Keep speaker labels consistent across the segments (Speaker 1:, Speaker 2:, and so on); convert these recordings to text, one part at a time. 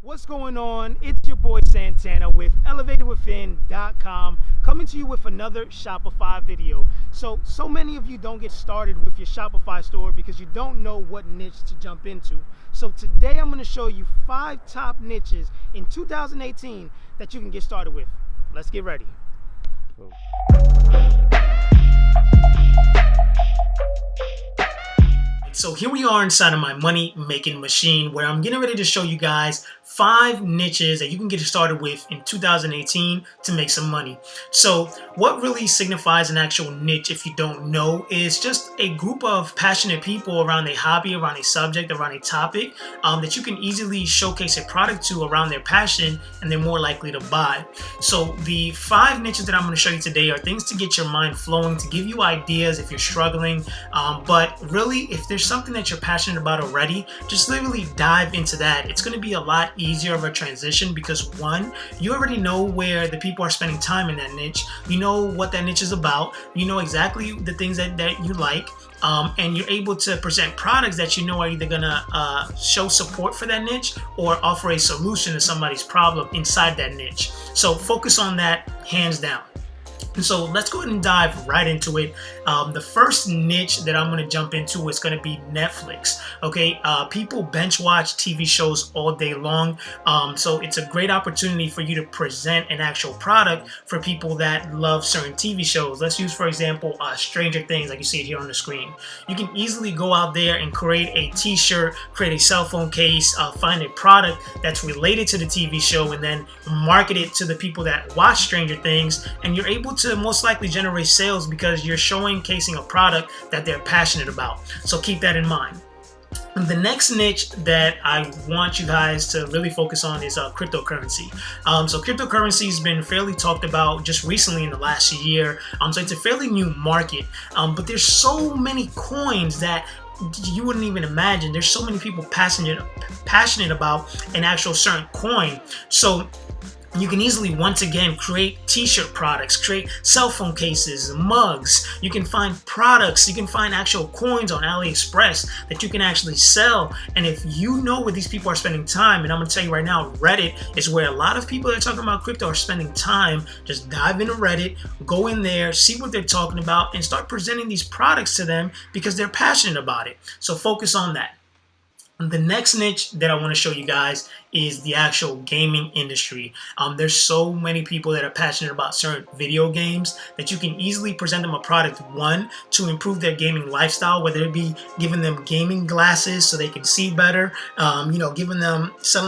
Speaker 1: What's going on? It's your boy Santana with ElevatedWithin.com coming to you with another Shopify video. So many of you don't get started with your Shopify store because you don't know what niche to jump into. So today I'm going to show you 5 top niches in 2018 that you can get started with. Let's get ready. So here we are inside of my money making machine where I'm getting ready to show you guys 5 niches that you can get started with in 2018 to make some money. So what really signifies an actual niche, if you don't know, is just a group of passionate people around a hobby, around a subject, around a topic that you can easily showcase a product to around their passion, and they're more likely to buy. So the 5 niches that I'm going to show you today are things to get your mind flowing, to give you ideas if you're struggling, but really if there's something that you're passionate about already, just literally dive into that. It's going to be a lot easier of a transition because one, you already know where the people are spending time in that niche. You know what that niche is about. You know exactly the things that you like. And you're able to present products that you know are either gonna show support for that niche or offer a solution to somebody's problem inside that niche. So focus on that hands down. And so let's go ahead and dive right into it. The first niche that I'm going to jump into is going to be Netflix. Okay, people bench watch TV shows all day long, so it's a great opportunity for you to present an actual product for people that love certain TV shows. Let's use, for example, Stranger Things, like you see it here on the screen. You can easily go out there and create a t-shirt, create a cell phone case, find a product that's related to the TV show, and then market it to the people that watch Stranger Things, and you're able to most likely generate sales because you're showcasing a product that they're passionate about. So keep that in mind. The next niche that I want you guys to really focus on is cryptocurrency. So cryptocurrency has been fairly talked about just recently in the last year. So it's a fairly new market, but there's so many coins that you wouldn't even imagine. There's so many people passionate about an actual certain coin. So you can easily, once again, create t-shirt products, create cell phone cases, mugs. You can find products, you can find actual coins on AliExpress that you can actually sell. And if you know where these people are spending time, and I'm going to tell you right now, Reddit is where a lot of people that are talking about crypto are spending time. Just dive into Reddit, go in there, see what they're talking about, and start presenting these products to them because they're passionate about it. So focus on that. The next niche that I want to show you guys is the actual gaming industry. There's so many people that are passionate about certain video games that you can easily present them a product, one, to improve their gaming lifestyle, whether it be giving them gaming glasses so they can see better, selling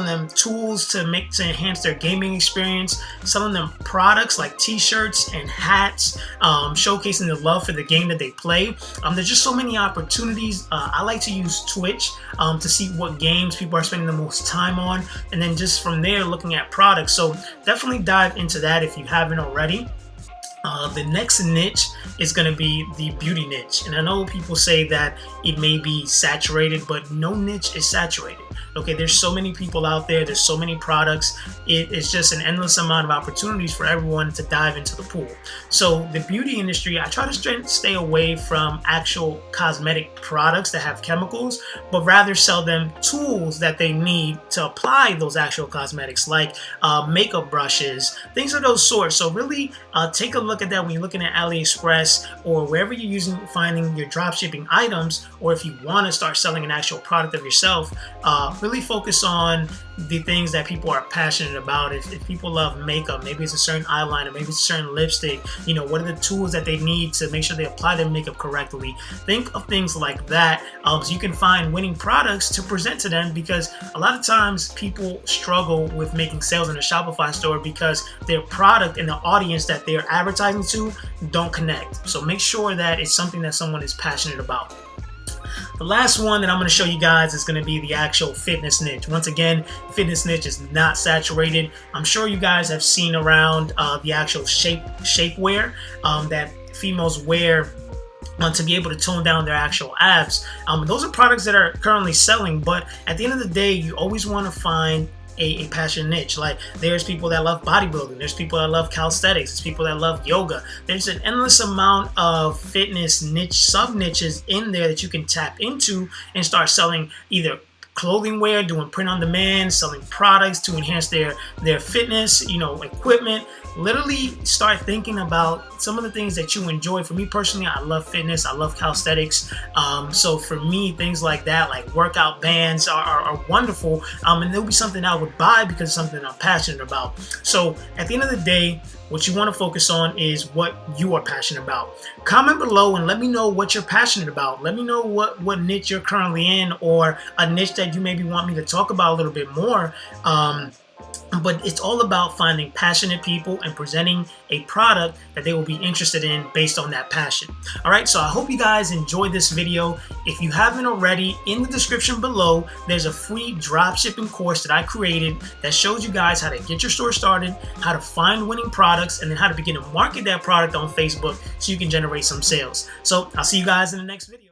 Speaker 1: them tools to enhance their gaming experience, selling them products like t-shirts and hats, showcasing the love for the game that they play. There's just so many opportunities. I like to use Twitch to see what games people are spending the most time on, and then just from there looking at products. So definitely dive into that if you haven't already. The next niche is going to be the beauty niche. And I know people say that it may be saturated, but no niche is saturated. Okay, there's so many people out there. There's so many products. It's just an endless amount of opportunities for everyone to dive into the pool. So the beauty industry, I try to stay away from actual cosmetic products that have chemicals, but rather sell them tools that they need to apply those actual cosmetics, like makeup brushes, things of those sorts. So really take a look at that when you're looking at AliExpress or wherever you're finding your dropshipping items, or if you want to start selling an actual product of yourself. Really focus on the things that people are passionate about. If people love makeup, maybe it's a certain eyeliner, maybe it's a certain lipstick, what are the tools that they need to make sure they apply their makeup correctly? Think of things like that, so you can find winning products to present to them, because a lot of times people struggle with making sales in a Shopify store because their product and the audience that they're advertising to don't connect. So make sure that it's something that someone is passionate about. The last one that I'm going to show you guys is going to be the actual fitness niche. Once again, fitness niche is not saturated. I'm sure you guys have seen around the actual shapewear that females wear to be able to tone down their actual abs. Those are products that are currently selling, but at the end of the day, you always want to find a passion niche. Like, there's people that love bodybuilding, there's people that love calisthenics, there's people that love yoga. There's an endless amount of fitness niche sub niches in there that you can tap into and start selling either clothing wear, doing print on demand, selling products to enhance their fitness, equipment. Literally start thinking about some of the things that you enjoy. For me personally, I love fitness. I love calisthenics. So for me, things like that, like workout bands are wonderful. And there'll be something I would buy because it's something I'm passionate about. So at the end of the day, what you want to focus on is what you are passionate about. Comment below and let me know what you're passionate about. Let me know what niche you're currently in, or a niche that you maybe want me to talk about a little bit more. But it's all about finding passionate people and presenting a product that they will be interested in based on that passion. All right, so I hope you guys enjoyed this video. If you haven't already, in the description below, there's a free dropshipping course that I created that shows you guys how to get your store started, how to find winning products, and then how to begin to market that product on Facebook so you can generate some sales. So I'll see you guys in the next video.